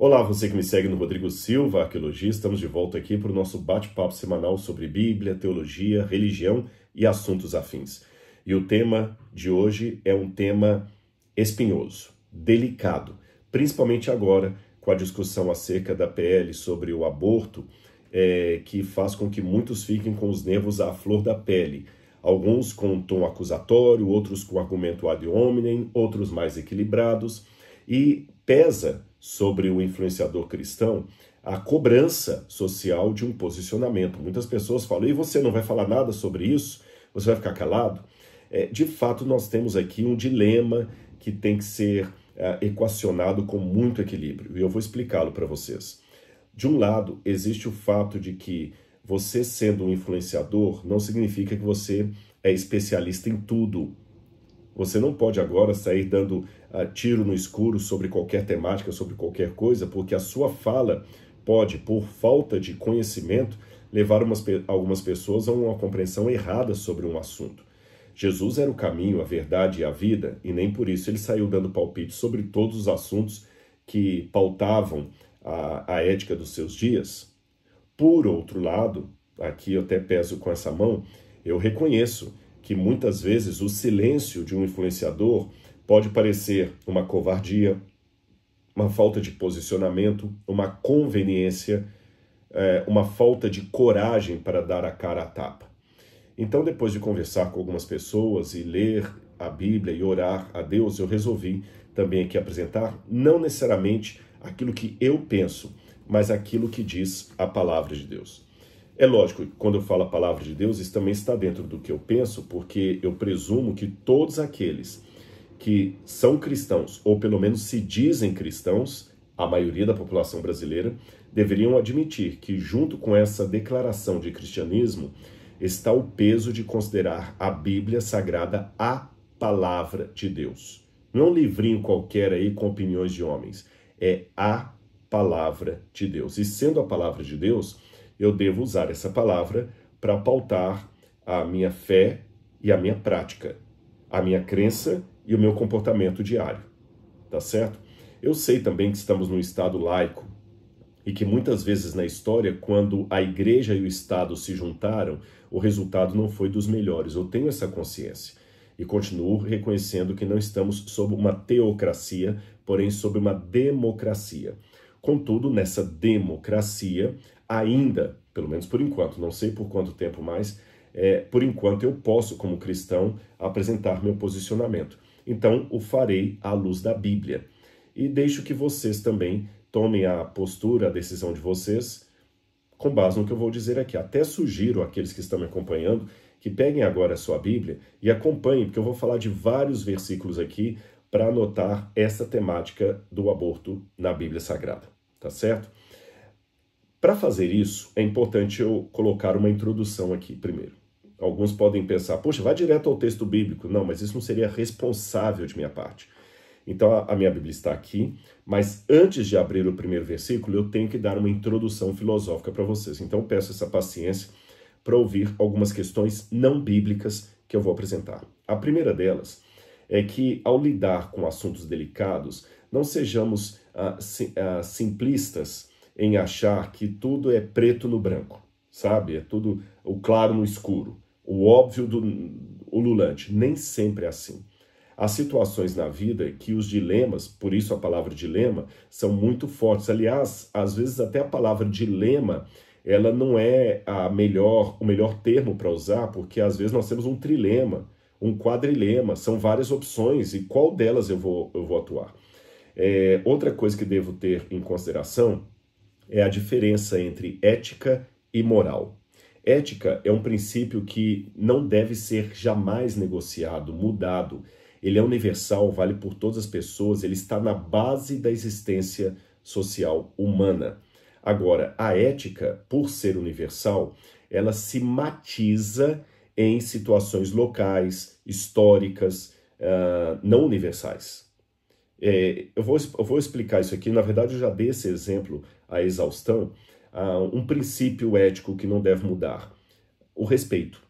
Olá, você que me segue no Rodrigo Silva, Arqueologia. Estamos de volta aqui para o nosso bate-papo semanal sobre Bíblia, teologia, religião e assuntos afins. E o tema de hoje é um tema espinhoso, delicado, principalmente agora com a discussão acerca da PL sobre o aborto, que faz com que muitos fiquem com os nervos à flor da pele. Alguns com um tom acusatório, outros com argumento ad hominem, outros mais equilibrados, e pesa sobre o influenciador cristão a cobrança social de um posicionamento. Muitas pessoas falam, e você não vai falar nada sobre isso? Você vai ficar calado? De fato, nós temos aqui um dilema que tem que ser equacionado com muito equilíbrio, e eu vou explicá-lo para vocês. De um lado, existe o fato de que você sendo um influenciador não significa que você é especialista em tudo. Você não pode agora sair dando tiro no escuro sobre qualquer temática, sobre qualquer coisa, porque a sua fala pode, por falta de conhecimento, levar algumas pessoas a uma compreensão errada sobre um assunto. Jesus era o caminho, a verdade e a vida, e nem por isso ele saiu dando palpite sobre todos os assuntos que pautavam a ética dos seus dias. Por outro lado, aqui eu até peso com essa mão, eu reconheço que muitas vezes o silêncio de um influenciador pode parecer uma covardia, uma falta de posicionamento, uma conveniência, uma falta de coragem para dar a cara à tapa. Então, depois de conversar com algumas pessoas e ler a Bíblia e orar a Deus, eu resolvi também aqui apresentar não necessariamente aquilo que eu penso, mas aquilo que diz a palavra de Deus. É lógico que quando eu falo a palavra de Deus, isso também está dentro do que eu penso, porque eu presumo que todos aqueles que são cristãos, ou pelo menos se dizem cristãos, a maioria da população brasileira, deveriam admitir que junto com essa declaração de cristianismo está o peso de considerar a Bíblia Sagrada a palavra de Deus. Não um livrinho qualquer aí com opiniões de homens, é a palavra de Deus. E sendo a palavra de Deus, eu devo usar essa palavra para pautar a minha fé e a minha prática, a minha crença e o meu comportamento diário, tá certo? Eu sei também que estamos num Estado laico e que muitas vezes na história, quando a igreja e o Estado se juntaram, o resultado não foi dos melhores. Eu tenho essa consciência e continuo reconhecendo que não estamos sob uma teocracia, porém sob uma democracia. Contudo, nessa democracia, ainda, pelo menos por enquanto, não sei por quanto tempo mais, por enquanto eu posso, como cristão, apresentar meu posicionamento. Então, o farei à luz da Bíblia. E deixo que vocês também tomem a postura, a decisão de vocês, com base no que eu vou dizer aqui. Até sugiro àqueles que estão me acompanhando que peguem agora a sua Bíblia e acompanhem, porque eu vou falar de vários versículos aqui para anotar essa temática do aborto na Bíblia Sagrada, tá certo? Para fazer isso, é importante eu colocar uma introdução aqui primeiro. Alguns podem pensar, poxa, vai direto ao texto bíblico. Não, mas isso não seria responsável de minha parte. Então, a minha Bíblia está aqui, mas antes de abrir o primeiro versículo, eu tenho que dar uma introdução filosófica para vocês. Então, eu peço essa paciência para ouvir algumas questões não bíblicas que eu vou apresentar. A primeira delas é que, ao lidar com assuntos delicados, não sejamos simplistas em achar que tudo é preto no branco, sabe? É tudo o claro no escuro, o óbvio do ululante. Nem sempre é assim. Há situações na vida que os dilemas, por isso a palavra dilema, são muito fortes. Aliás, às vezes até a palavra dilema, ela não é o melhor termo para usar, porque às vezes nós temos um trilema, um quadrilema, são várias opções, e qual delas eu vou atuar? Outra coisa que devo ter em consideração é a diferença entre ética e moral. Ética é um princípio que não deve ser jamais negociado, mudado. Ele é universal, vale por todas as pessoas, ele está na base da existência social humana. Agora, a ética, por ser universal, ela se matiza em situações locais, históricas, não universais. Eu vou explicar isso aqui, na verdade eu já dei esse exemplo à exaustão, um princípio ético que não deve mudar, o respeito.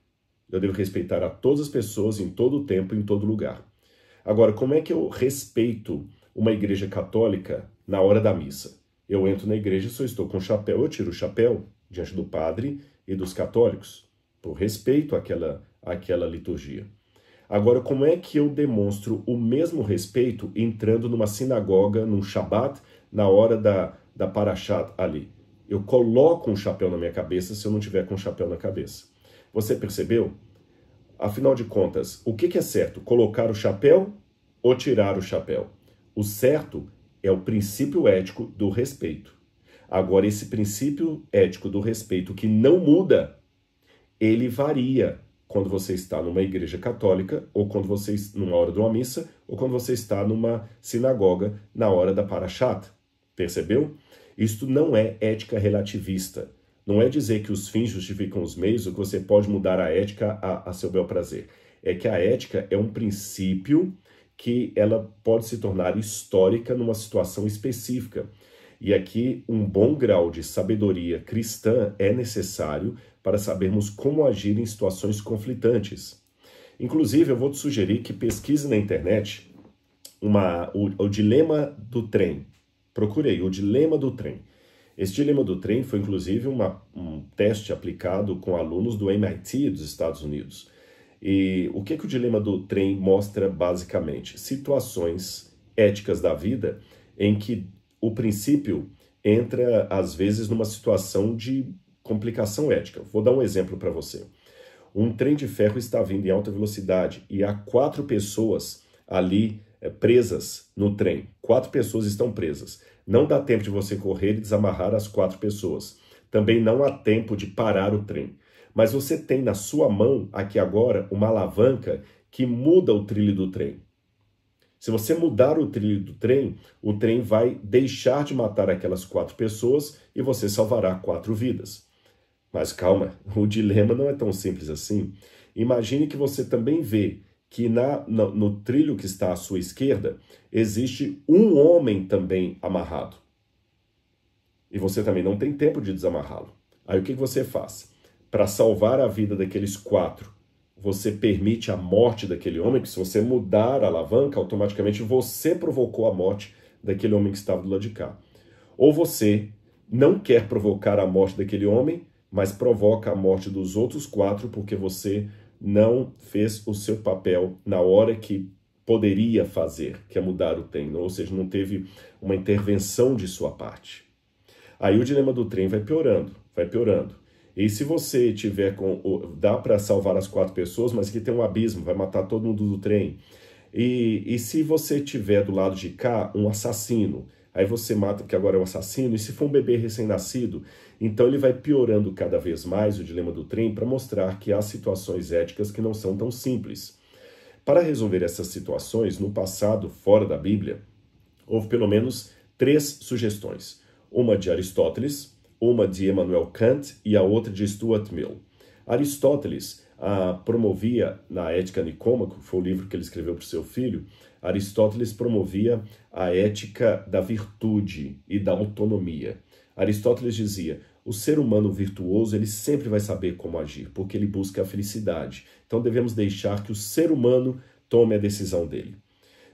Eu devo respeitar a todas as pessoas em todo o tempo, em todo lugar. Agora, como é que eu respeito uma igreja católica na hora da missa? Eu entro na igreja, se eu estou com chapéu, eu tiro o chapéu diante do padre e dos católicos, por respeito àquela liturgia. Agora, como é que eu demonstro o mesmo respeito entrando numa sinagoga, num Shabat, na hora da Parashat ali? Eu coloco um chapéu na minha cabeça se eu não tiver com um chapéu na cabeça. Você percebeu? Afinal de contas, o que é certo? Colocar o chapéu ou tirar o chapéu? O certo é o princípio ético do respeito. Agora, esse princípio ético do respeito que não muda, ele varia quando você está numa igreja católica, ou quando você numa hora de uma missa, ou quando você está numa sinagoga na hora da Parashat. Percebeu? Isto não é ética relativista. Não é dizer que os fins justificam os meios ou que você pode mudar a ética a seu bel prazer. É que a ética é um princípio que ela pode se tornar histórica numa situação específica. E aqui um bom grau de sabedoria cristã é necessário para sabermos como agir em situações conflitantes. Inclusive, eu vou te sugerir que pesquise na internet o dilema do trem. Procurei o dilema do trem. Esse dilema do trem foi, inclusive, um teste aplicado com alunos do MIT dos Estados Unidos. E o que o dilema do trem mostra, basicamente? Situações éticas da vida em que o princípio entra, às vezes, numa situação de complicação ética. Vou dar um exemplo para você. Um trem de ferro está vindo em alta velocidade e há 4 pessoas ali presas no trem. 4 pessoas estão presas. Não dá tempo de você correr e desamarrar as 4 pessoas. Também não há tempo de parar o trem. Mas você tem na sua mão, aqui agora, uma alavanca que muda o trilho do trem. Se você mudar o trilho do trem, o trem vai deixar de matar aquelas 4 pessoas e você salvará 4 vidas. Mas calma, o dilema não é tão simples assim. Imagine que você também vê que no trilho que está à sua esquerda, existe um homem também amarrado. E você também não tem tempo de desamarrá-lo. Aí o que você faz? Para salvar a vida daqueles 4, você permite a morte daquele homem, que se você mudar a alavanca, automaticamente você provocou a morte daquele homem que estava do lado de cá. Ou você não quer provocar a morte daquele homem, mas provoca a morte dos outros 4 porque você não fez o seu papel na hora que poderia fazer, que é mudar o trem, ou seja, não teve uma intervenção de sua parte. Aí o dilema do trem vai piorando, vai piorando. E se você tiver dá para salvar as 4 pessoas, mas que tem um abismo, vai matar todo mundo do trem. E se você tiver do lado de cá um assassino, aí você mata porque agora é um assassino, e se for um bebê recém-nascido, então ele vai piorando cada vez mais o dilema do trem para mostrar que há situações éticas que não são tão simples. Para resolver essas situações, no passado, fora da Bíblia, houve pelo menos 3 sugestões. Uma de Aristóteles, uma de Immanuel Kant e a outra de Stuart Mill. Aristóteles promovia na Ética Nicômaco, que foi o livro que ele escreveu para o seu filho, Aristóteles promovia a ética da virtude e da autonomia. Aristóteles dizia, o ser humano virtuoso ele sempre vai saber como agir, porque ele busca a felicidade. Então devemos deixar que o ser humano tome a decisão dele.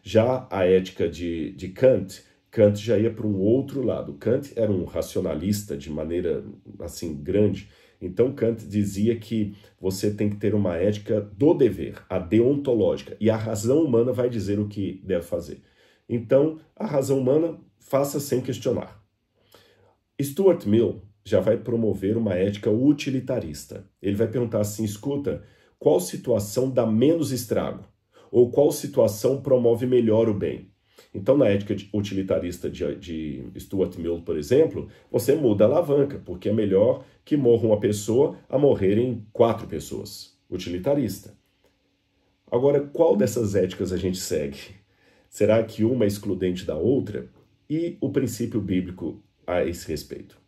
Já a ética de Kant, Kant já ia para um outro lado. Kant era um racionalista de maneira assim grande. Então Kant dizia que você tem que ter uma ética do dever, a deontológica, e a razão humana vai dizer o que deve fazer. Então a razão humana faça sem questionar. Stuart Mill já vai promover uma ética utilitarista. Ele vai perguntar assim, escuta, qual situação dá menos estrago? Ou qual situação promove melhor o bem? Então, na ética utilitarista de Stuart Mill, por exemplo, você muda a alavanca, porque é melhor que morra uma pessoa a morrerem 4 pessoas. Utilitarista. Agora, qual dessas éticas a gente segue? Será que uma é excludente da outra? E o princípio bíblico a esse respeito?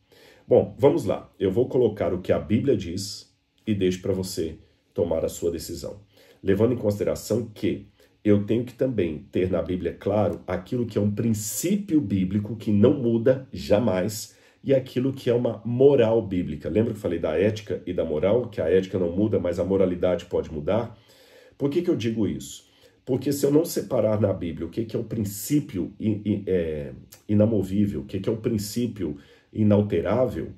Bom, vamos lá. Eu vou colocar o que a Bíblia diz e deixo para você tomar a sua decisão. Levando em consideração que eu tenho que também ter na Bíblia claro aquilo que é um princípio bíblico que não muda jamais e aquilo que é uma moral bíblica. Lembra que eu falei da ética e da moral, que a ética não muda, mas a moralidade pode mudar? Por que eu digo isso? Porque se eu não separar na Bíblia o que é o princípio inamovível, o que é o princípio inalterável,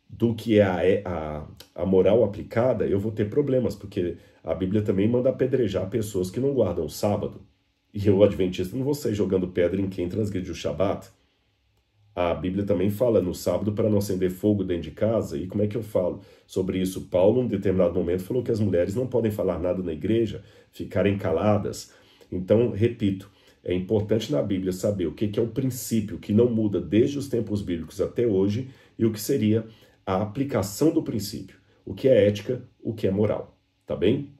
do que é a moral aplicada, eu vou ter problemas, porque a Bíblia também manda apedrejar pessoas que não guardam o sábado. E eu, adventista, não vou sair jogando pedra em quem transgrediu o Shabat. A Bíblia também fala no sábado para não acender fogo dentro de casa. E como é que eu falo sobre isso? Paulo, em determinado momento, falou que as mulheres não podem falar nada na igreja, ficarem caladas. Então, repito, é importante na Bíblia saber o que é o princípio que não muda desde os tempos bíblicos até hoje e o que seria a aplicação do princípio. O que é ética, o que é moral. Tá bem?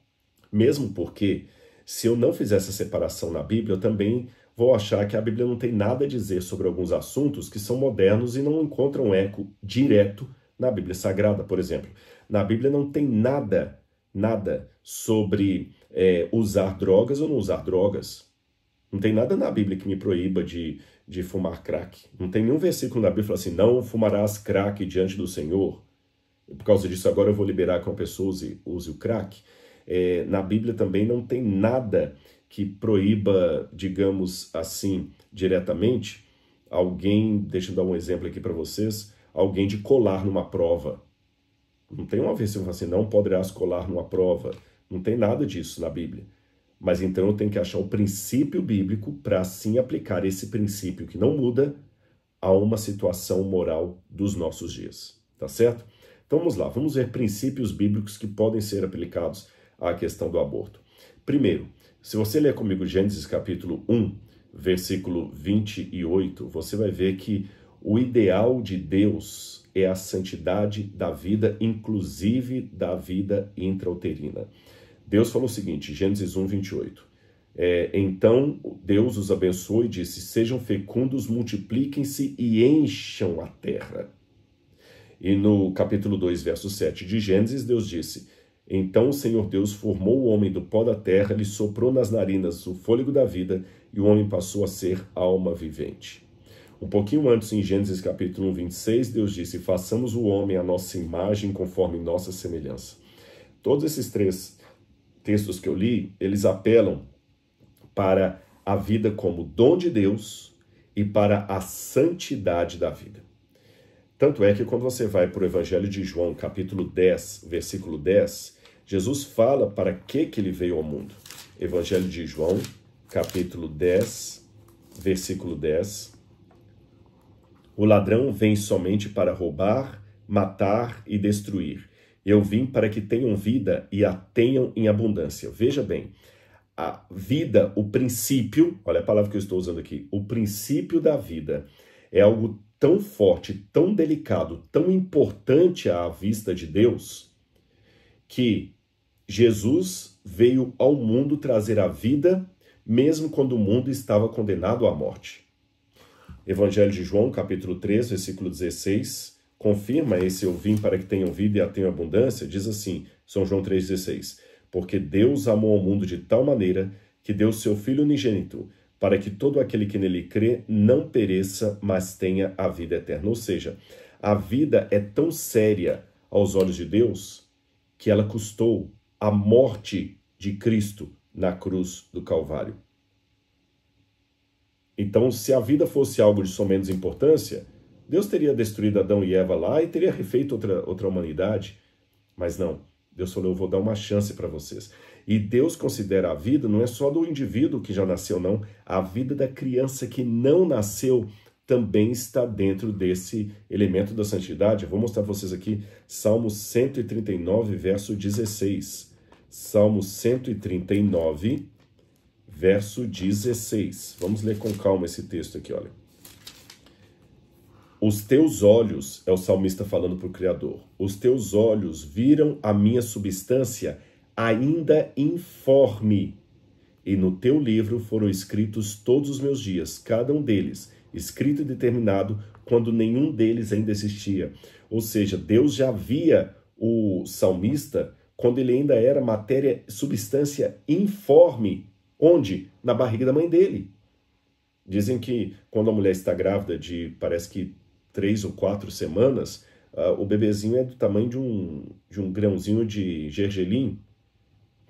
Mesmo porque, se eu não fizer essa separação na Bíblia, eu também vou achar que a Bíblia não tem nada a dizer sobre alguns assuntos que são modernos e não encontram eco direto na Bíblia Sagrada, por exemplo. Na Bíblia não tem nada sobre usar drogas ou não usar drogas. Não tem nada na Bíblia que me proíba de fumar crack. Não tem nenhum versículo na Bíblia que fala assim, não fumarás crack diante do Senhor. Por causa disso, agora eu vou liberar que uma pessoa use o crack. Na Bíblia também não tem nada que proíba, digamos assim, diretamente, alguém, deixa eu dar um exemplo aqui para vocês, alguém de colar numa prova. Não tem uma versão assim, não poderás colar numa prova. Não tem nada disso na Bíblia. Mas então eu tenho que achar o princípio bíblico para assim aplicar esse princípio que não muda a uma situação moral dos nossos dias. Tá certo? Então vamos lá, vamos ver princípios bíblicos que podem ser aplicados à questão do aborto. Primeiro, se você ler comigo Gênesis capítulo 1, versículo 28, você vai ver que o ideal de Deus é a santidade da vida, inclusive da vida intrauterina. Deus falou o seguinte, Gênesis 1, 28. Então Deus os abençoou e disse, sejam fecundos, multipliquem-se e encham a terra. E no capítulo 2, verso 7 de Gênesis, Deus disse, então o Senhor Deus formou o homem do pó da terra, lhe soprou nas narinas o fôlego da vida, e o homem passou a ser alma vivente. Um pouquinho antes, em Gênesis capítulo 1, 26, Deus disse, façamos o homem à nossa imagem, conforme nossa semelhança. Todos esses três textos que eu li, eles apelam para a vida como dom de Deus e para a santidade da vida. Tanto é que quando você vai para o Evangelho de João, capítulo 10, versículo 10, Jesus fala para que ele veio ao mundo. Evangelho de João, capítulo 10, versículo 10. O ladrão vem somente para roubar, matar e destruir. Eu vim para que tenham vida e a tenham em abundância. Veja bem, a vida, o princípio, olha a palavra que eu estou usando aqui, o princípio da vida é algo tão forte, tão delicado, tão importante à vista de Deus, que Jesus veio ao mundo trazer a vida, mesmo quando o mundo estava condenado à morte. Evangelho de João, capítulo 3, versículo 16, confirma esse eu vim para que tenham vida e a tenham abundância, diz assim, São João 3,16, porque Deus amou o mundo de tal maneira que deu seu Filho unigênito, para que todo aquele que nele crê não pereça, mas tenha a vida eterna. Ou seja, a vida é tão séria aos olhos de Deus que ela custou a morte de Cristo na cruz do Calvário. Então, se a vida fosse algo de somenos importância, Deus teria destruído Adão e Eva lá e teria refeito outra humanidade. Mas não, Deus falou, eu vou dar uma chance para vocês. E Deus considera a vida não é só do indivíduo que já nasceu, não. A vida da criança que não nasceu também está dentro desse elemento da santidade. Eu vou mostrar para vocês aqui Salmo 139, verso 16. Salmo 139, verso 16. Vamos ler com calma esse texto aqui, olha. Os teus olhos, é o salmista falando para o Criador, os teus olhos viram a minha substância ainda informe, e no teu livro foram escritos todos os meus dias, cada um deles, escrito e determinado, quando nenhum deles ainda existia. Ou seja, Deus já via o salmista quando ele ainda era matéria, substância informe. Onde? Na barriga da mãe dele. Dizem que quando a mulher está grávida de, parece que 3 ou 4 semanas, o bebezinho é do tamanho de um grãozinho de gergelim.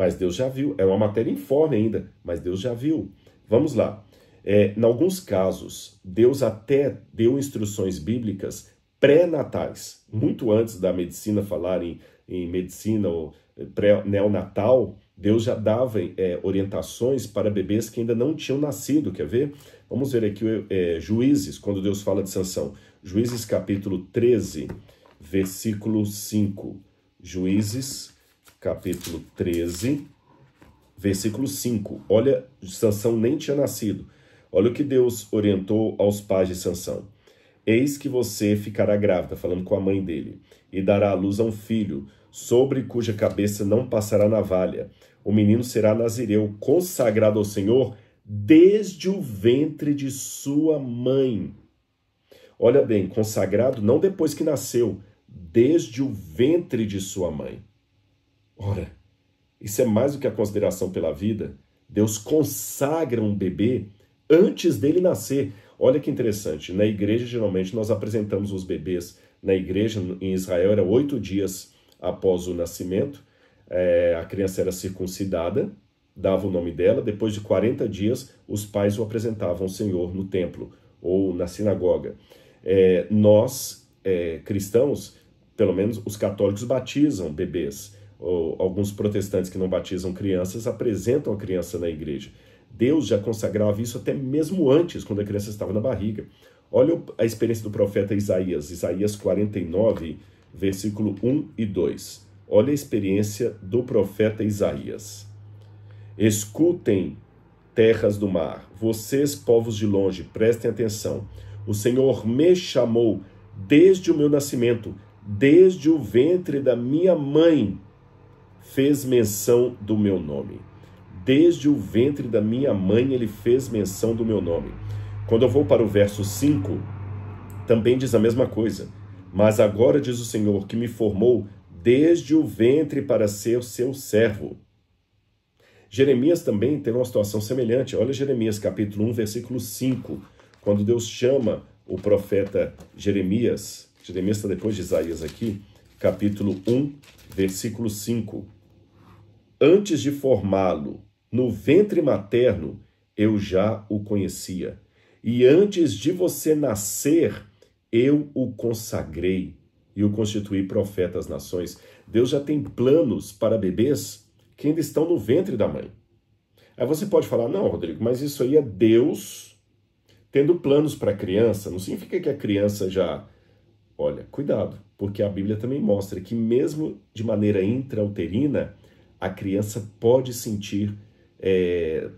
Mas Deus já viu. É uma matéria informe ainda, mas Deus já viu. Vamos lá. Em alguns casos, Deus até deu instruções bíblicas pré-natais. Muito antes da medicina falar em medicina ou neonatal, Deus já dava orientações para bebês que ainda não tinham nascido. Quer ver? Vamos ver aqui Juízes, quando Deus fala de Sansão. Juízes capítulo 13, versículo 5. Juízes capítulo 13, versículo 5. Olha, Sansão nem tinha nascido. Olha o que Deus orientou aos pais de Sansão. Eis que você ficará grávida, falando com a mãe dele, e dará à luz a um filho, sobre cuja cabeça não passará navalha. O menino será nazireu, consagrado ao Senhor desde o ventre de sua mãe. Olha bem, consagrado não depois que nasceu, desde o ventre de sua mãe. Ora, isso é mais do que a consideração pela vida. Deus consagra um bebê antes dele nascer. Olha que interessante, na igreja geralmente nós apresentamos os bebês na igreja, em Israel era 8 dias após o nascimento, a criança era circuncidada, dava o nome dela, depois de 40 dias os pais o apresentavam ao Senhor no templo ou na sinagoga. Nós, cristãos, pelo menos os católicos batizam bebês, ou alguns protestantes que não batizam crianças apresentam a criança na igreja. Deus já consagrava isso até mesmo antes, quando a criança estava na barriga. Olha a experiência do profeta Isaías, Isaías 49, versículo 1 e 2. Olha a experiência do profeta Isaías. Escutem, terras do mar, vocês, povos de longe, prestem atenção. O Senhor me chamou desde o meu nascimento, desde o ventre da minha mãe, fez menção do meu nome. Desde o ventre da minha mãe, ele fez menção do meu nome. Quando eu vou para o verso 5, também diz a mesma coisa. Mas agora diz o Senhor que me formou desde o ventre para ser o seu servo. Jeremias também tem uma situação semelhante. Olha Jeremias capítulo 1, versículo 5. Quando Deus chama o profeta Jeremias, Jeremias está depois de Isaías aqui, capítulo 1, versículo 5. Antes de formá-lo no ventre materno, eu já o conhecia. E antes de você nascer, eu o consagrei e o constituí profeta às nações. Deus já tem planos para bebês que ainda estão no ventre da mãe. Aí você pode falar, não, Rodrigo, mas isso aí é Deus tendo planos para a criança. Não significa que a criança já... Olha, cuidado, porque a Bíblia também mostra que mesmo de maneira intrauterina, a criança pode sentir,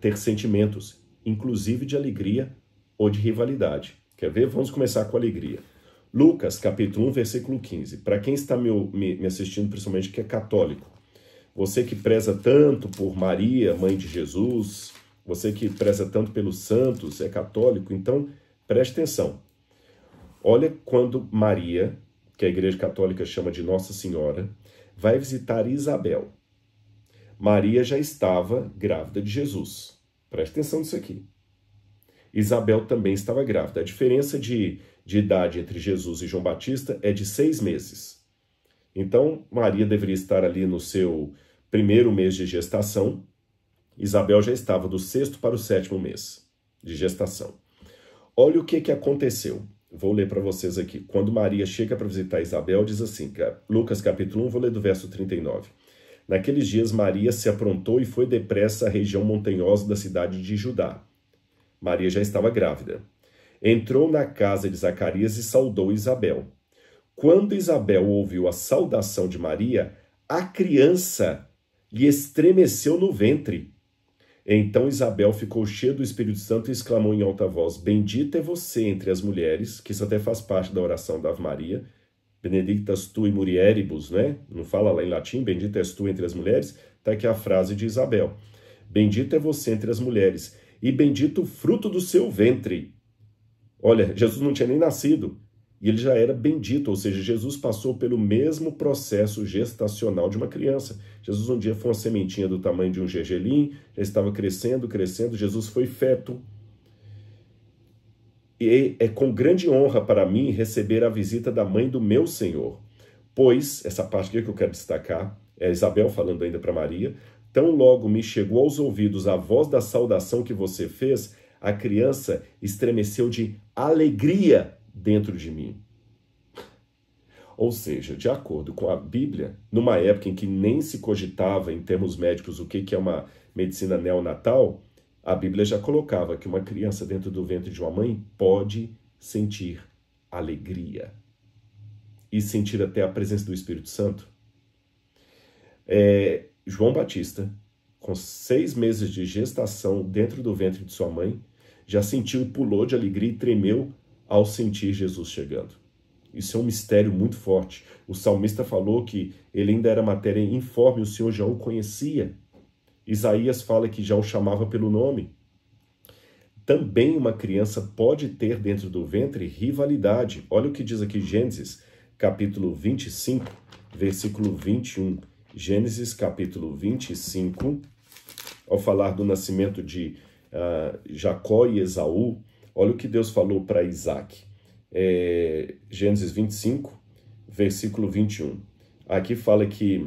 ter sentimentos, inclusive de alegria ou de rivalidade. Quer ver? Vamos começar com alegria. Lucas, capítulo 1, versículo 15. Para quem está me assistindo, principalmente que é católico, você que preza tanto por Maria, mãe de Jesus, você que preza tanto pelos santos, é católico, então preste atenção. Olha quando Maria, que a Igreja Católica chama de Nossa Senhora, vai visitar Isabel. Maria já estava grávida de Jesus. Preste atenção nisso aqui. Isabel também estava grávida. A diferença de idade entre Jesus e João Batista é de 6 meses. Então, Maria deveria estar ali no seu primeiro mês de gestação. Isabel já estava do 6º para o 7º mês de gestação. Olha o que aconteceu. Vou ler para vocês aqui. Quando Maria chega para visitar Isabel, diz assim, Lucas capítulo 1, vou ler do verso 39. Naqueles dias, Maria se aprontou e foi depressa à região montanhosa da cidade de Judá. Maria já estava grávida. Entrou na casa de Zacarias e saudou Isabel. Quando Isabel ouviu a saudação de Maria, a criança lhe estremeceu no ventre. Então Isabel ficou cheia do Espírito Santo e exclamou em alta voz, bendita é você entre as mulheres, que isso até faz parte da oração da Ave Maria, benedictas tu in mulieribus, né? Não fala lá em latim, bendita és tu entre as mulheres, está aqui a frase de Isabel. Bendita é você entre as mulheres, e bendito o fruto do seu ventre. Olha, Jesus não tinha nem nascido, e ele já era bendito, ou seja, Jesus passou pelo mesmo processo gestacional de uma criança. Jesus um dia foi uma sementinha do tamanho de um gergelim, já estava crescendo, Jesus foi feto. E é com grande honra para mim receber a visita da mãe do meu Senhor. Pois, essa parte aqui que eu quero destacar, é Isabel falando ainda para Maria, Tão logo me chegou aos ouvidos a voz da saudação que você fez, a criança estremeceu de alegria dentro de mim. Ou seja, de acordo com a Bíblia, numa época em que nem se cogitava em termos médicos o que é uma medicina neonatal, a Bíblia já colocava que uma criança dentro do ventre de uma mãe pode sentir alegria e sentir até a presença do Espírito Santo. João Batista, com 6 meses de gestação dentro do ventre de sua mãe, já sentiu e pulou de alegria e tremeu ao sentir Jesus chegando. Isso é um mistério muito forte. O salmista falou que ele ainda era matéria informe, o Senhor já o conhecia. Isaías fala que já o chamava pelo nome. Também uma criança pode ter dentro do ventre rivalidade. Olha o que diz aqui Gênesis, capítulo 25, versículo 21. Gênesis, capítulo 25, ao falar do nascimento de Jacó e Esaú, olha o que Deus falou para Isaac. Gênesis 25, versículo 21. Aqui fala que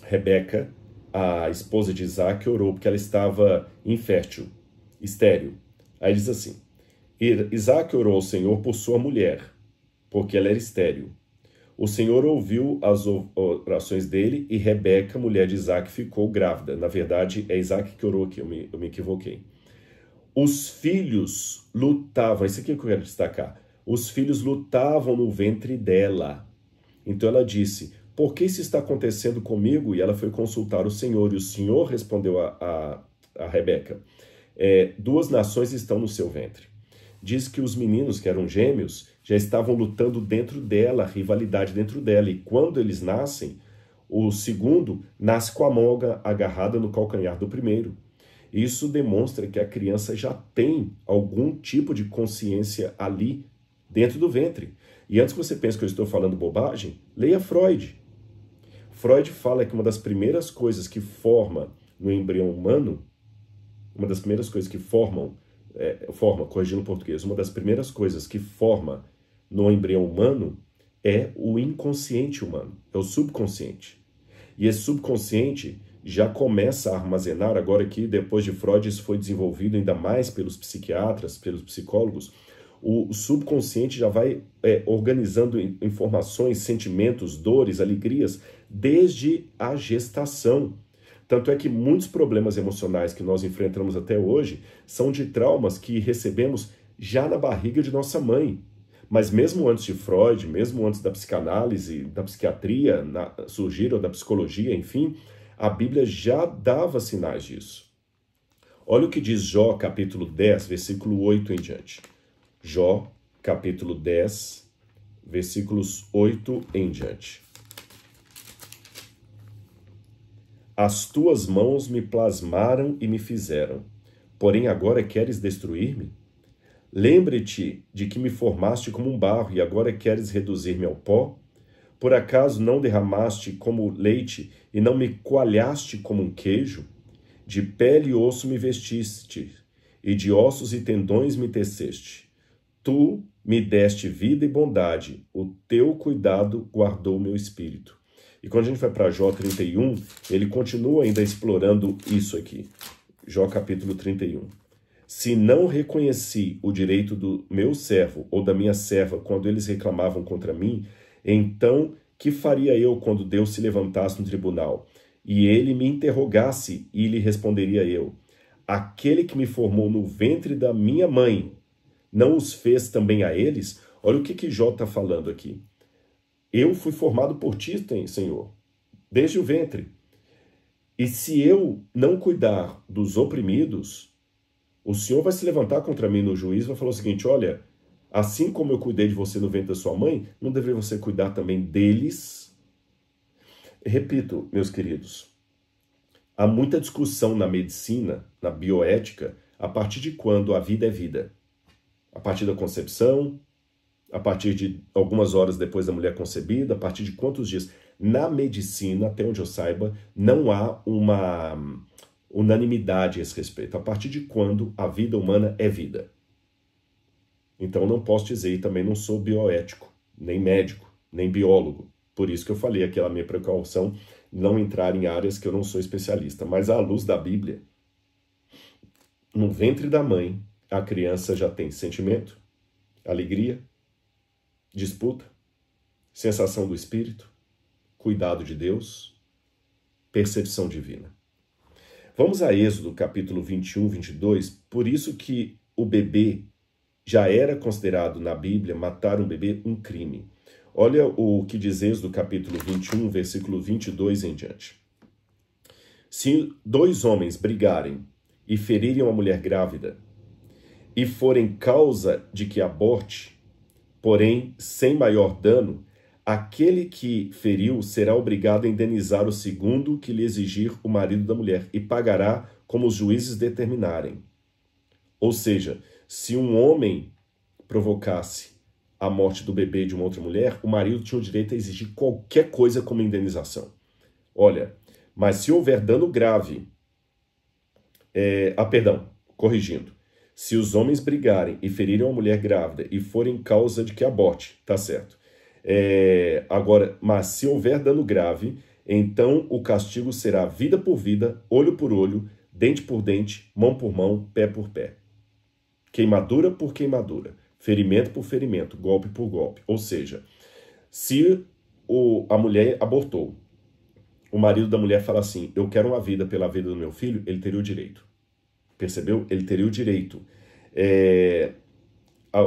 Rebeca, a esposa de Isaac, orou porque ela estava infértil, estéril. Aí diz assim: Isaac orou ao Senhor por sua mulher, porque ela era estéril. O Senhor ouviu as orações dele e Rebeca, mulher de Isaac, ficou grávida. Na verdade, é Isaac que orou aqui, eu me equivoquei. Os filhos lutavam, isso aqui que eu quero destacar. Os filhos lutavam no ventre dela. Então ela disse: por que isso está acontecendo comigo? E ela foi consultar o Senhor. E o Senhor respondeu a Rebeca: 2 nações estão no seu ventre. Diz que os meninos, que eram gêmeos, já estavam lutando dentro dela, rivalidade dentro dela. E quando eles nascem, o segundo nasce com a mão agarrada no calcanhar do primeiro. Isso demonstra que a criança já tem algum tipo de consciência ali dentro do ventre. E antes que você pense que eu estou falando bobagem, leia Freud. Freud fala que uma das primeiras coisas que forma no embrião humano, uma das primeiras coisas que corrigindo o português, uma das primeiras coisas que forma no embrião humano é o inconsciente humano, é o subconsciente. E esse subconsciente já começa a armazenar, agora que depois de Freud isso foi desenvolvido ainda mais pelos psiquiatras, pelos psicólogos, o subconsciente já vai organizando informações, sentimentos, dores, alegrias, desde a gestação. Tanto é que muitos problemas emocionais que nós enfrentamos até hoje são de traumas que recebemos já na barriga de nossa mãe. Mas mesmo antes de Freud, mesmo antes da psicanálise, da psiquiatria surgir, ou da psicologia, enfim, a Bíblia já dava sinais disso. Olha o que diz Jó, capítulo 10, versículo 8 em diante. Jó, capítulo 10, versículos 8 em diante. As tuas mãos me plasmaram e me fizeram, porém agora queres destruir-me? Lembre-te de que me formaste como um barro e agora queres reduzir-me ao pó? Por acaso não derramaste como leite e não me coalhaste como um queijo? De pele e osso me vestiste, e de ossos e tendões me teceste. Tu me deste vida e bondade, o teu cuidado guardou o meu espírito. E quando a gente vai para Jó 31, ele continua ainda explorando isso aqui. Jó capítulo 31. Se não reconheci o direito do meu servo ou da minha serva quando eles reclamavam contra mim, então que faria eu quando Deus se levantasse no tribunal e ele me interrogasse e lhe responderia eu: aquele que me formou no ventre da minha mãe não os fez também a eles? Olha o que Jó está falando aqui. Eu fui formado por ti, Senhor, desde o ventre. E se eu não cuidar dos oprimidos, o Senhor vai se levantar contra mim no juízo e vai falar o seguinte: olha, assim como eu cuidei de você no ventre da sua mãe, não deveria você cuidar também deles? Repito, meus queridos, há muita discussão na medicina, na bioética, a partir de quando a vida é vida. A partir da concepção, a partir de algumas horas depois da mulher concebida, a partir de quantos dias. Na medicina, até onde eu saiba, não há uma unanimidade a esse respeito. A partir de quando a vida humana é vida. Então não posso dizer, e também não sou bioético, nem médico, nem biólogo. Por isso que eu falei aquela minha precaução, não entrar em áreas que eu não sou especialista. Mas à luz da Bíblia, no ventre da mãe, a criança já tem sentimento, alegria, disputa, sensação do Espírito, cuidado de Deus, percepção divina. Vamos a Êxodo, capítulo 21, 22. Por isso que o bebê já era considerado na Bíblia, matar um bebê, um crime. Olha o que diz Êxodo, capítulo 21, versículo 22 em diante. Se dois homens brigarem e ferirem uma mulher grávida, e forem causa de que aborte, porém sem maior dano, aquele que feriu será obrigado a indenizar o segundo que lhe exigir o marido da mulher e pagará como os juízes determinarem. Ou seja, se um homem provocasse a morte do bebê de uma outra mulher, o marido tinha o direito a exigir qualquer coisa como indenização. Olha, mas se houver dano grave... corrigindo. Se os homens brigarem e ferirem uma mulher grávida e forem causa de que aborte, tá certo. Agora, mas se houver dano grave, então o castigo será vida por vida, olho por olho, dente por dente, mão por mão, pé por pé. Queimadura por queimadura, ferimento por ferimento, golpe por golpe. Ou seja, se a mulher abortou, o marido da mulher fala assim, eu quero uma vida pela vida do meu filho, ele teria o direito. Percebeu? Ele teria o direito.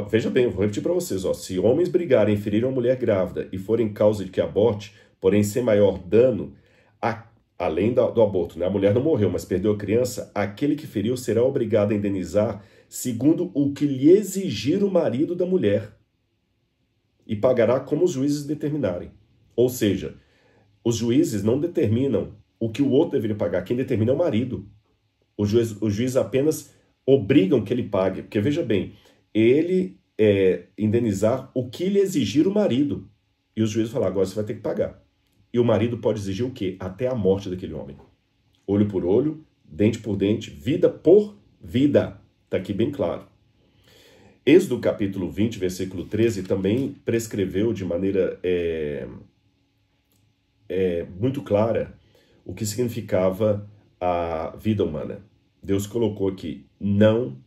Veja bem, eu vou repetir para vocês. Se homens brigarem e ferirem uma mulher grávida e forem causa de que aborte, porém sem maior dano, além do aborto, né? A mulher não morreu, mas perdeu a criança, aquele que feriu será obrigado a indenizar segundo o que lhe exigir o marido da mulher e pagará como os juízes determinarem. Ou seja, os juízes não determinam o que o outro deveria pagar, quem determina é o marido. Os juízes apenas obrigam que ele pague, porque veja bem, ele indenizar o que lhe exigir o marido. E os juízes falam, agora você vai ter que pagar. E o marido pode exigir o quê? Até a morte daquele homem. Olho por olho, dente por dente, vida por vida. Está aqui bem claro. Êxodo capítulo 20, versículo 13, também prescreveu de maneira muito clara o que significava a vida humana. Deus colocou aqui, não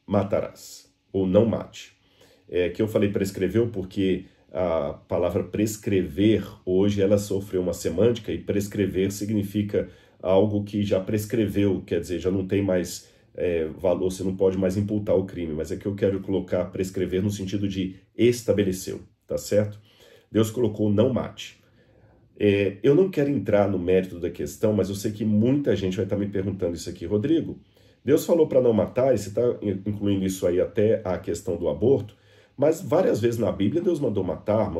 matarás, ou não mate. Que eu falei prescreveu porque a palavra prescrever, hoje ela sofreu uma semântica, e prescrever significa algo que já prescreveu, quer dizer, já não tem mais valor, você não pode mais imputar o crime, mas é que eu quero colocar prescrever no sentido de estabeleceu, tá certo? Deus colocou não mate. Eu não quero entrar no mérito da questão, mas eu sei que muita gente vai estar me perguntando isso aqui. Rodrigo, Deus falou para não matar, e você está incluindo isso aí até a questão do aborto, mas várias vezes na Bíblia Deus mandou matar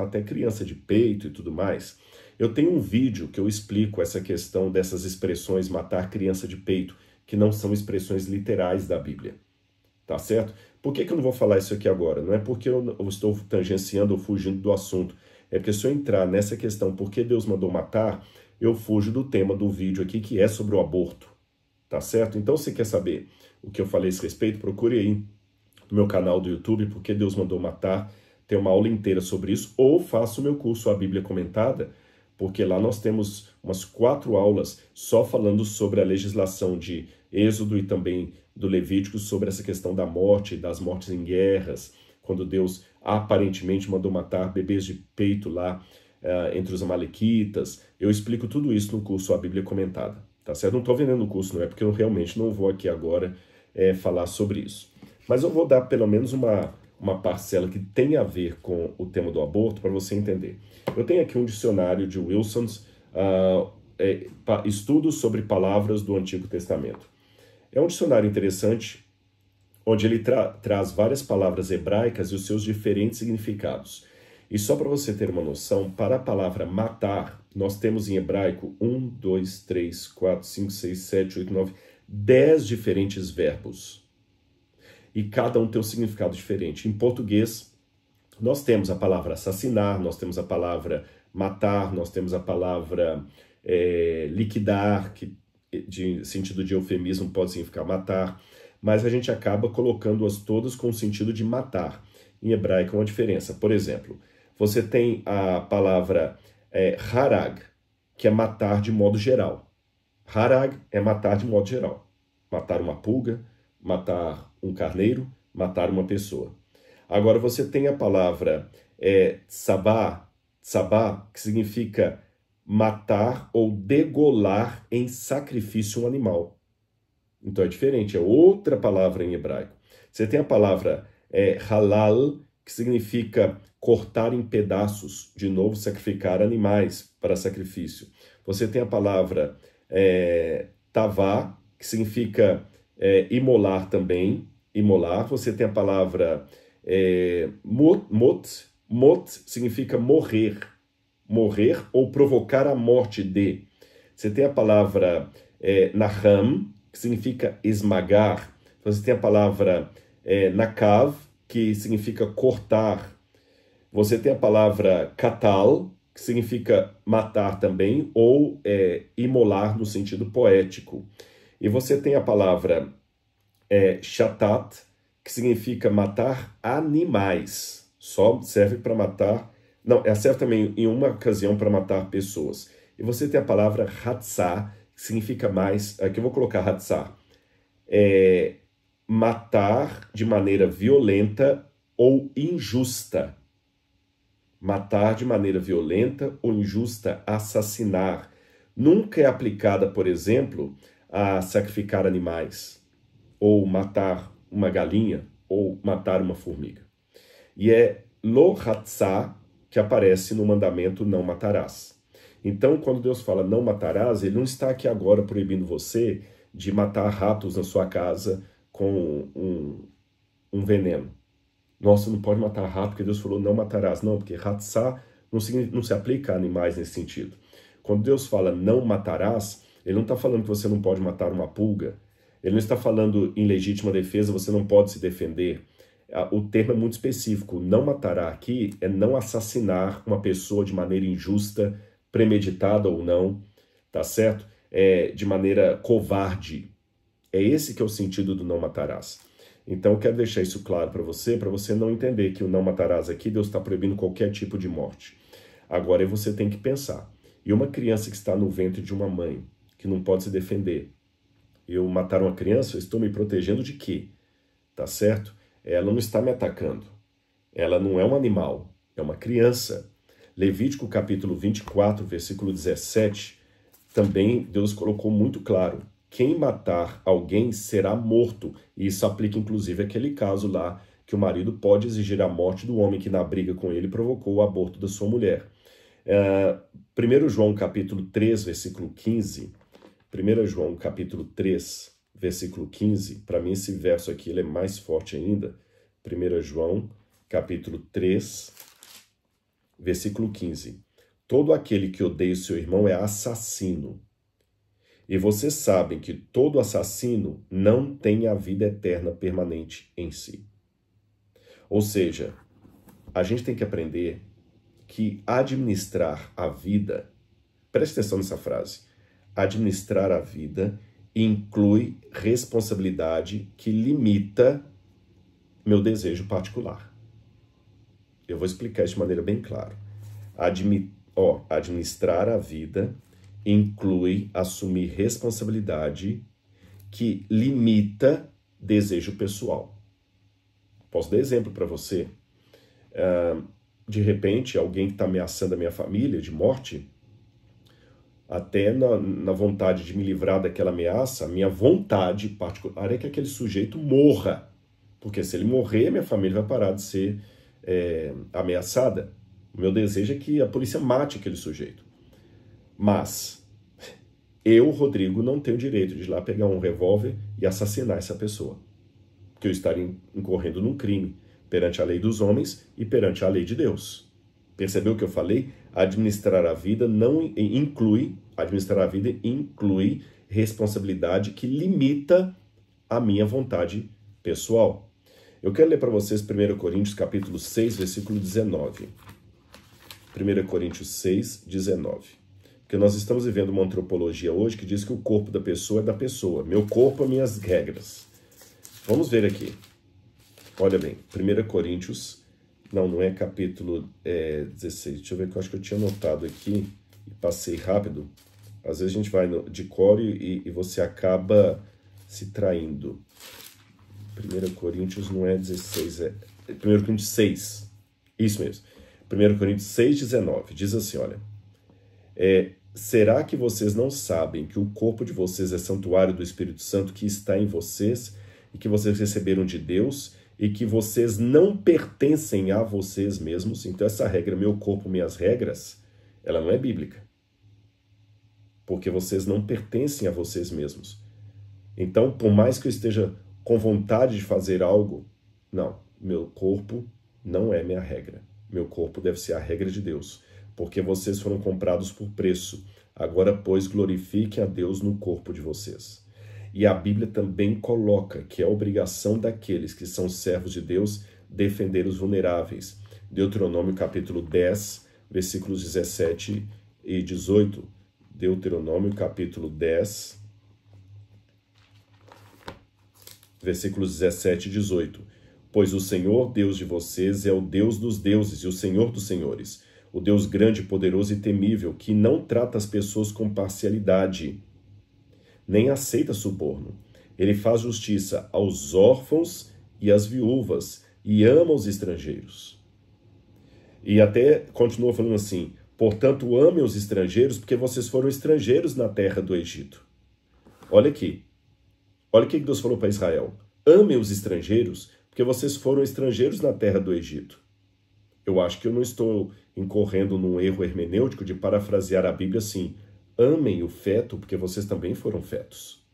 até criança de peito e tudo mais. Eu tenho um vídeo que eu explico essa questão dessas expressões matar criança de peito, que não são expressões literais da Bíblia, tá certo? Por que eu não vou falar isso aqui agora? Não é porque eu estou tangenciando ou fugindo do assunto, é porque se eu entrar nessa questão, por que Deus mandou matar, eu fujo do tema do vídeo aqui, que é sobre o aborto, tá certo? Então, se quer saber o que eu falei a esse respeito, procure aí no meu canal do YouTube, Por que Deus Mandou Matar, tem uma aula inteira sobre isso, ou faça o meu curso, A Bíblia Comentada, porque lá nós temos umas 4 aulas só falando sobre a legislação de Êxodo e também do Levítico, sobre essa questão da morte, das mortes em guerras, quando Deus aparentemente mandou matar bebês de peito lá entre os amalequitas. Eu explico tudo isso no curso A Bíblia Comentada, tá certo? Não estou vendendo o curso, não é porque eu realmente não vou aqui agora falar sobre isso. Mas eu vou dar pelo menos uma parcela que tem a ver com o tema do aborto para você entender. Eu tenho aqui um dicionário de Wilson's, Estudos sobre Palavras do Antigo Testamento. É um dicionário interessante, onde ele traz várias palavras hebraicas e os seus diferentes significados. E só para você ter uma noção, para a palavra matar, nós temos em hebraico 1, 2, 3, 4, 5, 6, 7, 8, 9, 10 diferentes verbos. E cada um tem um significado diferente. Em português, nós temos a palavra assassinar, nós temos a palavra matar, nós temos a palavra liquidar, que de sentido de eufemismo pode significar matar, mas a gente acaba colocando-as todas com o sentido de matar. Em hebraico é uma diferença. Por exemplo, Você tem a palavra harag, que é matar de modo geral. Harag é matar de modo geral. Matar uma pulga, matar um carneiro, matar uma pessoa. Agora você tem a palavra tsabá, que significa matar ou degolar em sacrifício um animal. Então é diferente, é outra palavra em hebraico. Você tem a palavra halal, que significa cortar em pedaços, de novo, sacrificar animais para sacrifício. Você tem a palavra tavá, que significa imolar também, imolar. Você tem a palavra mot significa morrer, morrer ou provocar a morte de. Você tem a palavra naham, que significa esmagar. Você tem a palavra nakav, que significa cortar. Você tem a palavra katal, que significa matar também, ou imolar no sentido poético. E você tem a palavra shatat, que significa matar animais. Só serve para matar... Não, serve também em uma ocasião para matar pessoas. E você tem a palavra hatzah, que significa mais... Aqui eu vou colocar hatzah. Matar de maneira violenta ou injusta. Matar de maneira violenta ou injusta, assassinar. Nunca é aplicada, por exemplo, a sacrificar animais, ou matar uma galinha, ou matar uma formiga. E é lo hatzah que aparece no mandamento não matarás. Então, quando Deus fala não matarás, ele não está aqui agora proibindo você de matar ratos na sua casa com um veneno. Nossa, não pode matar rato porque Deus falou não matarás. Não, porque hatzah não se aplica a animais nesse sentido. Quando Deus fala não matarás, ele não está falando que você não pode matar uma pulga. Ele não está falando em legítima defesa, você não pode se defender. O termo é muito específico. Não matará aqui é não assassinar uma pessoa de maneira injusta, premeditada ou não, tá certo? De maneira covarde. É esse que é o sentido do não matarás. Então eu quero deixar isso claro para você não entender que o não matarás aqui, Deus está proibindo qualquer tipo de morte. Agora você tem que pensar. E uma criança que está no ventre de uma mãe, que não pode se defender, eu matar uma criança, eu estou me protegendo de quê? Tá certo? Ela não está me atacando. Ela não é um animal, é uma criança. Levítico capítulo 24, versículo 17, também Deus colocou muito claro. Quem matar alguém será morto. E isso aplica inclusive aquele caso lá que o marido pode exigir a morte do homem que na briga com ele provocou o aborto da sua mulher. 1 João capítulo 3, versículo 15. 1 João capítulo 3, versículo 15. Para mim esse verso aqui ele é mais forte ainda. 1 João capítulo 3, versículo 15. Todo aquele que odeia o seu irmão é assassino. E vocês sabem que todo assassino não tem a vida eterna permanente em si. Ou seja, a gente tem que aprender que administrar a vida, preste atenção nessa frase, administrar a vida inclui responsabilidade que limita meu desejo particular. Eu vou explicar isso de maneira bem clara. Administrar a vida inclui assumir responsabilidade que limita desejo pessoal. Posso dar exemplo para você? De repente, alguém que está ameaçando a minha família de morte, até na vontade de me livrar daquela ameaça, a minha vontade particular é que aquele sujeito morra. Porque se ele morrer, minha família vai parar de ser ameaçada. O meu desejo é que a polícia mate aquele sujeito. Mas eu, Rodrigo, não tenho direito de ir lá pegar um revólver e assassinar essa pessoa. Porque eu estaria incorrendo num crime perante a lei dos homens e perante a lei de Deus. Percebeu o que eu falei? Administrar a vida inclui responsabilidade que limita a minha vontade pessoal. Eu quero ler para vocês 1 Coríntios capítulo 6, versículo 19. 1 Coríntios 6, 19. Porque nós estamos vivendo uma antropologia hoje que diz que o corpo da pessoa é da pessoa. Meu corpo, minhas regras. Vamos ver aqui. Olha bem, 1 Coríntios, Não é capítulo 16. Deixa eu ver, que eu acho que eu tinha anotado aqui e passei rápido. Às vezes a gente vai de cor e você acaba se traindo. 1 Coríntios não é 16, é 1 Coríntios 6. Isso mesmo. 1 Coríntios 6, 19. Diz assim, olha. Será que vocês não sabem que o corpo de vocês é santuário do Espírito Santo que está em vocês e que vocês receberam de Deus e que vocês não pertencem a vocês mesmos? Então essa regra, meu corpo, minhas regras, ela não é bíblica. Porque vocês não pertencem a vocês mesmos. Então, por mais que eu esteja com vontade de fazer algo, não, meu corpo não é minha regra. Meu corpo deve ser a regra de Deus, porque vocês foram comprados por preço. Agora, pois, glorifiquem a Deus no corpo de vocês. E a Bíblia também coloca que é obrigação daqueles que são servos de Deus defender os vulneráveis. Deuteronômio capítulo 10, versículos 17 e 18. Deuteronômio capítulo 10, versículos 17 e 18. Pois o Senhor Deus de vocês é o Deus dos deuses e o Senhor dos senhores, o Deus grande, poderoso e temível, que não trata as pessoas com parcialidade, nem aceita suborno. Ele faz justiça aos órfãos e às viúvas e ama os estrangeiros. E até continua falando assim, portanto, amem os estrangeiros, porque vocês foram estrangeiros na terra do Egito. Olha aqui. Olha o que Deus falou para Israel. Amem os estrangeiros, porque vocês foram estrangeiros na terra do Egito. Eu acho que eu não estou incorrendo num erro hermenêutico de parafrasear a Bíblia assim. Amem o feto, porque vocês também foram fetos.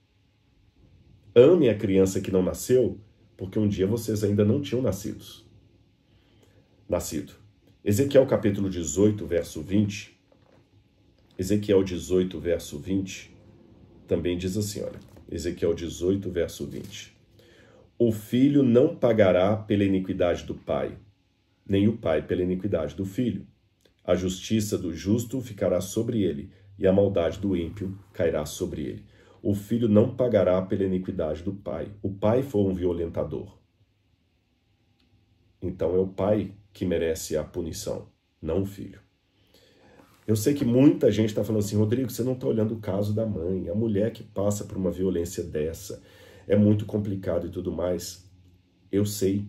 Amem a criança que não nasceu, porque um dia vocês ainda não tinham nascido. Ezequiel capítulo 18, verso 20. Ezequiel 18, verso 20, também diz assim, olha. Ezequiel 18, verso 20. O filho não pagará pela iniquidade do pai, nem o pai pela iniquidade do filho. A justiça do justo ficará sobre ele, e a maldade do ímpio cairá sobre ele. O filho não pagará pela iniquidade do pai. O pai foi um violentador. Então é o pai que merece a punição, não o filho. Eu sei que muita gente está falando assim, Rodrigo, você não está olhando o caso da mãe, a mulher que passa por uma violência dessa, é muito complicado e tudo mais. Eu sei,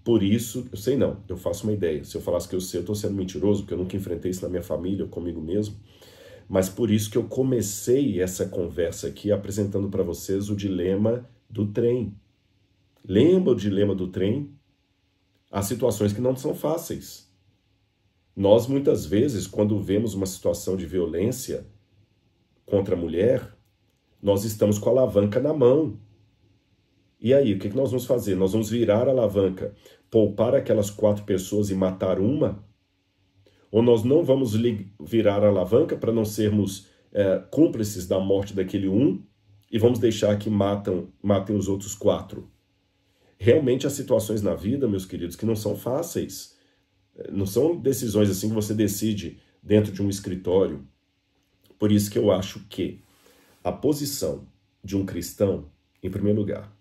por isso, eu sei não, eu faço uma ideia. Se eu falasse que eu sei, eu estou sendo mentiroso, porque eu nunca enfrentei isso na minha família ou comigo mesmo. Mas por isso que eu comecei essa conversa aqui apresentando para vocês o dilema do trem. Lembra o dilema do trem? Há situações que não são fáceis. Nós, muitas vezes, quando vemos uma situação de violência contra a mulher, nós estamos com a alavanca na mão. E aí, o que nós vamos fazer? Nós vamos virar a alavanca, poupar aquelas 4 pessoas e matar uma? Ou nós não vamos virar a alavanca para não sermos cúmplices da morte daquele um e vamos deixar que matem os outros 4? Realmente há situações na vida, meus queridos, que não são fáceis. Não são decisões assim que você decide dentro de um escritório. Por isso que eu acho que a posição de um cristão, em primeiro lugar,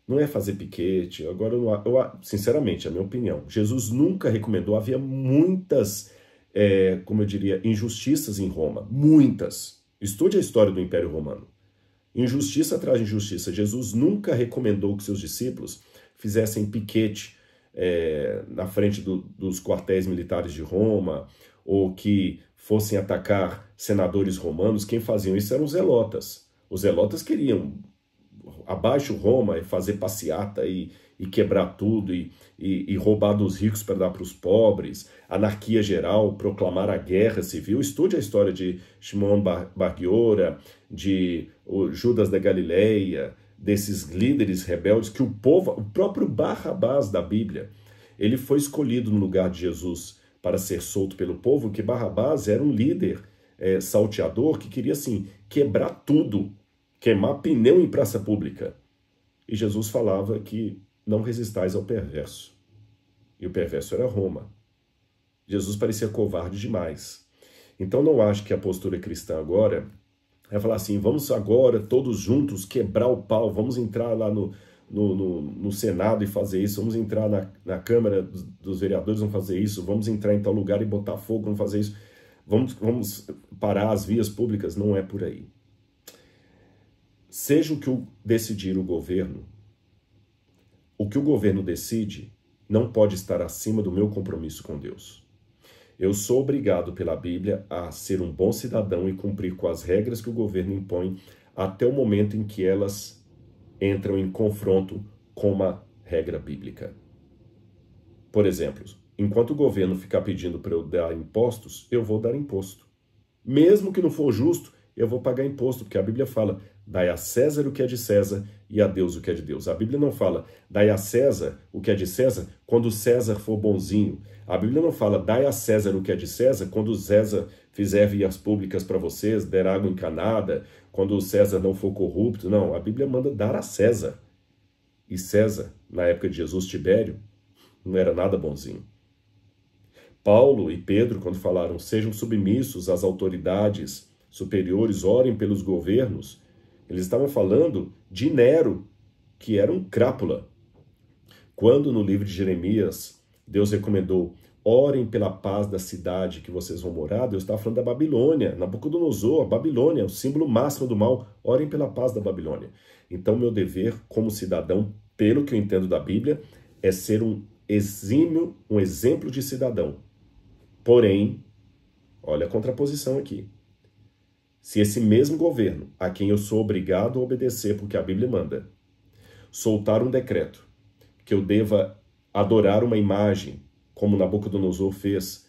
não é fazer piquete. Agora, sinceramente, é a minha opinião. Jesus nunca recomendou, havia muitas, como eu diria, injustiças em Roma. Muitas. Estude a história do Império Romano. Injustiça atrás de injustiça. Jesus nunca recomendou que seus discípulos fizessem piquete na frente dos quartéis militares de Roma, ou que fossem atacar senadores romanos. Quem faziam isso eram os zelotas. Os zelotas queriam abaixo Roma e fazer passeata e quebrar tudo e roubar dos ricos para dar para os pobres, anarquia geral, proclamar a guerra civil. Estude a história de Shimon Bar Giora, de Judas da Galileia, desses líderes rebeldes que o próprio Barrabás da Bíblia, ele foi escolhido no lugar de Jesus para ser solto pelo povo, que Barrabás era um líder salteador que queria, assim, quebrar tudo, queimar pneu em praça pública. E Jesus falava que não resistais ao perverso. E o perverso era Roma. Jesus parecia covarde demais. Então não acho que a postura cristã agora é falar assim, vamos agora todos juntos quebrar o pau, vamos entrar lá no Senado e fazer isso, vamos entrar na Câmara dos Vereadores, vamos fazer isso, vamos entrar em tal lugar e botar fogo, vamos fazer isso, vamos parar as vias públicas. Não é por aí. Seja o que decidir o governo decide não pode estar acima do meu compromisso com Deus. Eu sou obrigado pela Bíblia a ser um bom cidadão e cumprir com as regras que o governo impõe até o momento em que elas entram em confronto com uma regra bíblica. Por exemplo, enquanto o governo ficar pedindo para eu dar impostos, eu vou dar imposto. Mesmo que não for justo, eu vou pagar imposto, porque a Bíblia fala, dai a César o que é de César e a Deus o que é de Deus. A Bíblia não fala, dai a César o que é de César quando César for bonzinho. A Bíblia não fala, dai a César o que é de César quando César fizer vias públicas para vocês, der água encanada, quando o César não for corrupto. Não, a Bíblia manda dar a César. E César, na época de Jesus, Tibério, não era nada bonzinho. Paulo e Pedro, quando falaram, sejam submissos às autoridades superiores, orem pelos governos, eles estavam falando de Nero, que era um crápula. Quando no livro de Jeremias, Deus recomendou, orem pela paz da cidade que vocês vão morar, Deus estava falando da Babilônia, Nabucodonosor, a Babilônia, o símbolo máximo do mal, orem pela paz da Babilônia. Então, meu dever como cidadão, pelo que eu entendo da Bíblia, é ser um exemplo de cidadão. Porém, olha a contraposição aqui. Se esse mesmo governo, a quem eu sou obrigado a obedecer porque a Bíblia manda, soltar um decreto que eu deva adorar uma imagem, como Nabucodonosor fez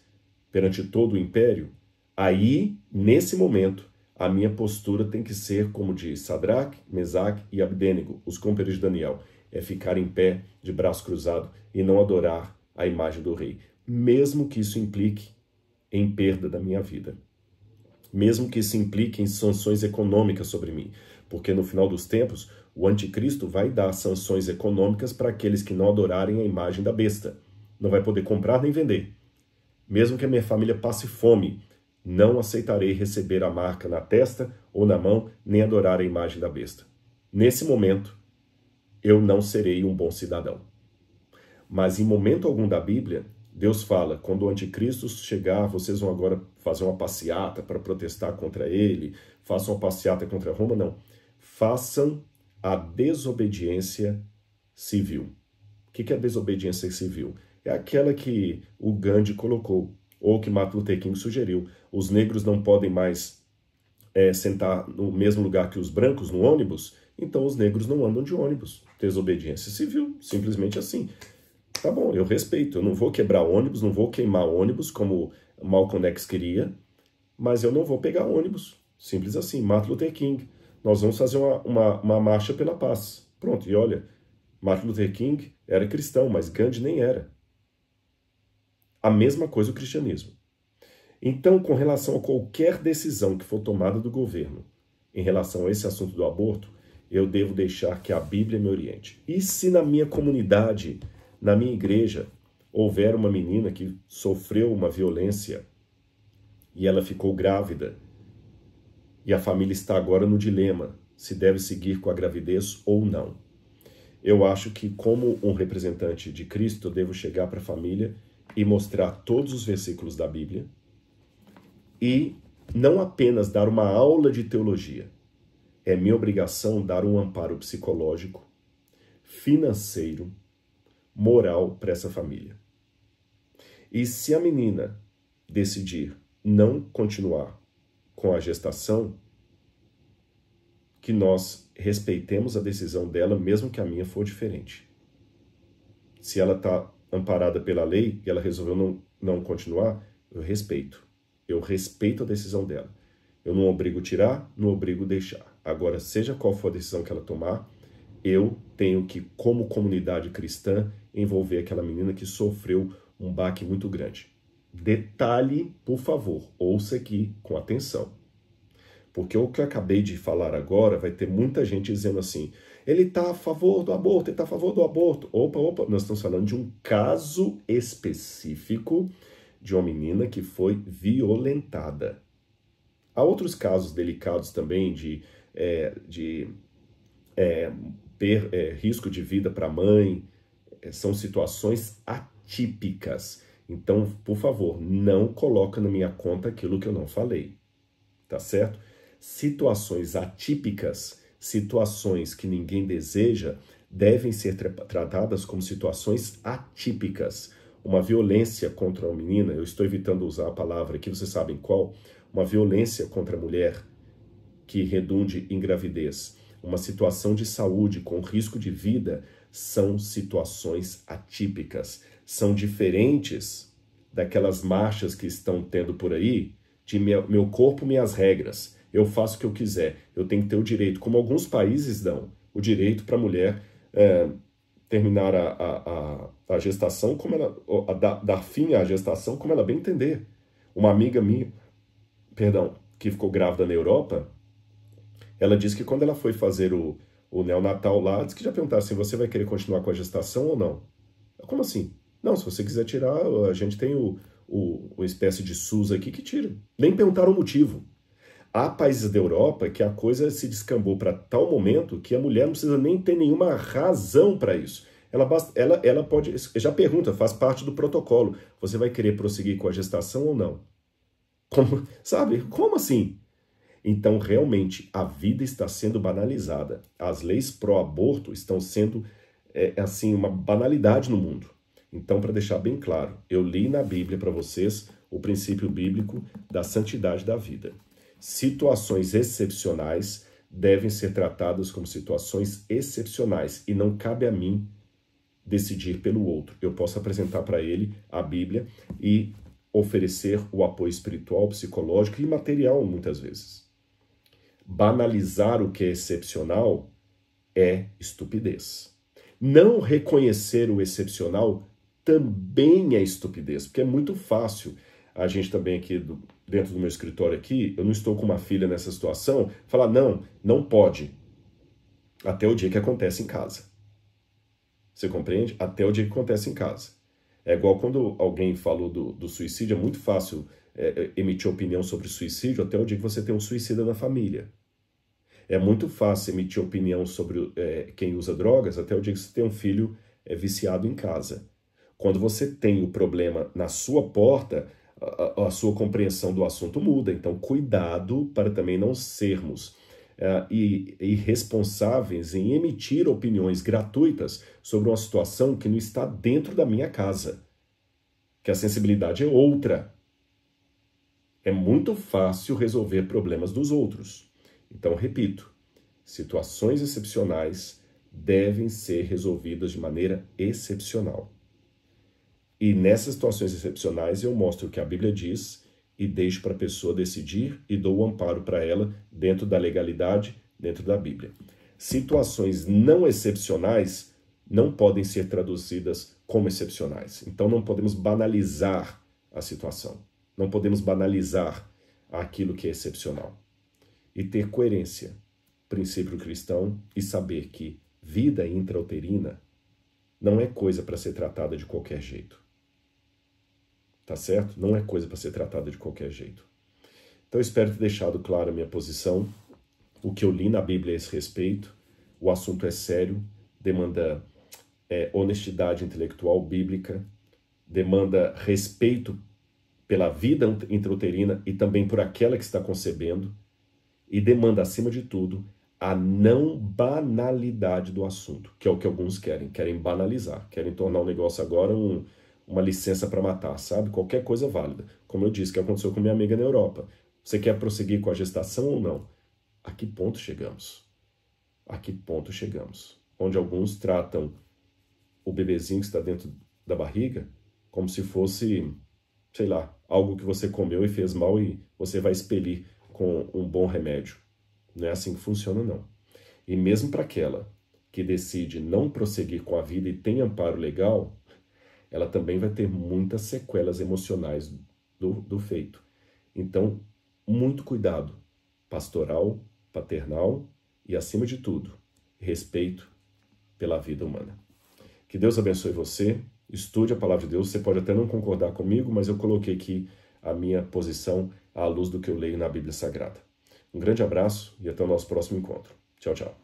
perante todo o império, aí, nesse momento, a minha postura tem que ser como de Sadraque, Mesaque e Abdênego, os companheiros de Daniel, é ficar em pé, de braço cruzado, e não adorar a imagem do rei, mesmo que isso implique em perda da minha vida. Mesmo que isso implique em sanções econômicas sobre mim, porque no final dos tempos, o anticristo vai dar sanções econômicas para aqueles que não adorarem a imagem da besta. Não vai poder comprar nem vender. Mesmo que a minha família passe fome, não aceitarei receber a marca na testa ou na mão, nem adorar a imagem da besta. Nesse momento, eu não serei um bom cidadão. Mas em momento algum da Bíblia, Deus fala, quando o anticristo chegar, vocês vão agora fazer uma passeata para protestar contra ele, façam uma passeata contra Roma, não. Façam a desobediência civil. O que é a desobediência civil? É aquela que o Gandhi colocou, ou que Martin Luther King sugeriu. Os negros não podem mais sentar no mesmo lugar que os brancos no ônibus, então os negros não andam de ônibus. Desobediência civil, simplesmente assim. Tá bom, eu respeito, eu não vou quebrar ônibus, não vou queimar ônibus como Malcolm X queria, mas eu não vou pegar ônibus, simples assim. Martin Luther King, nós vamos fazer uma marcha pela paz. Pronto, e olha, Martin Luther King era cristão, mas Gandhi nem era. A mesma coisa o cristianismo. Então, com relação a qualquer decisão que for tomada do governo em relação a esse assunto do aborto, eu devo deixar que a Bíblia me oriente. E se na minha comunidade, na minha igreja, houver uma menina que sofreu uma violência e ela ficou grávida e a família está agora no dilema se deve seguir com a gravidez ou não. Eu acho que, como um representante de Cristo, eu devo chegar para a família e mostrar todos os versículos da Bíblia e não apenas dar uma aula de teologia. É minha obrigação dar um amparo psicológico, financeiro, moral para essa família. E se a menina decidir não continuar com a gestação, que nós respeitemos a decisão dela, mesmo que a minha for diferente. Se ela está amparada pela lei e ela resolveu não continuar, eu respeito. Eu respeito a decisão dela. Eu não obrigo tirar, não obrigo deixar. Agora, seja qual for a decisão que ela tomar, eu tenho que, como comunidade cristã, envolver aquela menina que sofreu um baque muito grande. Detalhe, por favor, ouça aqui com atenção. Porque o que eu acabei de falar agora vai ter muita gente dizendo assim, ele está a favor do aborto, ele está a favor do aborto. Opa, nós estamos falando de um caso específico de uma menina que foi violentada. Há outros casos delicados também de risco de vida para a mãe, são situações atípicas. Então, por favor, não coloca na minha conta aquilo que eu não falei, tá certo? Situações atípicas, situações que ninguém deseja, devem ser tratadas como situações atípicas. Uma violência contra uma menina, eu estou evitando usar a palavra aqui, vocês sabem qual, uma violência contra a mulher que redunde em gravidez, uma situação de saúde com risco de vida, são situações atípicas, são diferentes daquelas marchas que estão tendo por aí, de meu corpo, minhas regras, eu faço o que eu quiser, eu tenho que ter o direito, como alguns países dão, o direito para a mulher terminar a gestação, como ela, dar fim à gestação como ela bem entender. Uma amiga minha, que ficou grávida na Europa, ela disse que quando ela foi fazer o neonatal lá, disse que já perguntaram se você vai querer continuar com a gestação ou não. Como assim? Não, se você quiser tirar, a gente tem o espécie de SUS aqui que tira. Nem perguntaram o motivo. Há países da Europa que a coisa se descambou para tal momento que a mulher não precisa nem ter nenhuma razão para isso. Ela pode, já pergunta, faz parte do protocolo. Você vai querer prosseguir com a gestação ou não? Como, sabe? Como assim? Então, realmente, a vida está sendo banalizada. As leis pró-aborto estão sendo, assim, uma banalidade no mundo. Então, para deixar bem claro, eu li na Bíblia para vocês o princípio bíblico da santidade da vida. Situações excepcionais devem ser tratadas como situações excepcionais e não cabe a mim decidir pelo outro. Eu posso apresentar para ele a Bíblia e oferecer o apoio espiritual, psicológico e material muitas vezes. Banalizar o que é excepcional é estupidez. Não reconhecer o excepcional também é estupidez, porque é muito fácil. A gente também aqui, dentro do meu escritório aqui, eu não estou com uma filha nessa situação, falar, não pode, até o dia que acontece em casa. Você compreende? Até o dia que acontece em casa. É igual quando alguém falou do suicídio, é muito fácil emitir opinião sobre suicídio até o dia que você tem um suicida na família. É muito fácil emitir opinião sobre quem usa drogas até o dia que você tem um filho viciado em casa. Quando você tem o problema na sua porta, a sua compreensão do assunto muda. Então, cuidado para também não sermos irresponsáveis em emitir opiniões gratuitas sobre uma situação que não está dentro da minha casa. Que a sensibilidade é outra. É muito fácil resolver problemas dos outros. Então, repito, situações excepcionais devem ser resolvidas de maneira excepcional. E nessas situações excepcionais eu mostro o que a Bíblia diz e deixo para a pessoa decidir e dou o amparo para ela dentro da legalidade, dentro da Bíblia. Situações não excepcionais não podem ser traduzidas como excepcionais. Então não podemos banalizar a situação. Não podemos banalizar aquilo que é excepcional. E ter coerência, princípio cristão, e saber que vida intrauterina não é coisa para ser tratada de qualquer jeito. Tá certo? Não é coisa para ser tratada de qualquer jeito. Então eu espero ter deixado clara a minha posição, o que eu li na Bíblia a esse respeito. O assunto é sério, demanda honestidade intelectual bíblica, demanda respeito pela vida intrauterina e também por aquela que está concebendo, e demanda, acima de tudo, a não banalidade do assunto, que é o que alguns querem banalizar, querem tornar o negócio agora uma licença para matar, sabe? Qualquer coisa válida. Como eu disse, que aconteceu com minha amiga na Europa. Você quer prosseguir com a gestação ou não? A que ponto chegamos? A que ponto chegamos? Onde alguns tratam o bebezinho que está dentro da barriga como se fosse, sei lá, algo que você comeu e fez mal e você vai expelir com um bom remédio. Não é assim que funciona, não. E mesmo para aquela que decide não prosseguir com a vida e tem amparo legal, ela também vai ter muitas sequelas emocionais do feito. Então, muito cuidado, pastoral, paternal e, acima de tudo, respeito pela vida humana. Que Deus abençoe você, estude a palavra de Deus, você pode até não concordar comigo, mas eu coloquei aqui a minha posição à luz do que eu leio na Bíblia Sagrada. Um grande abraço e até o nosso próximo encontro. Tchau, tchau.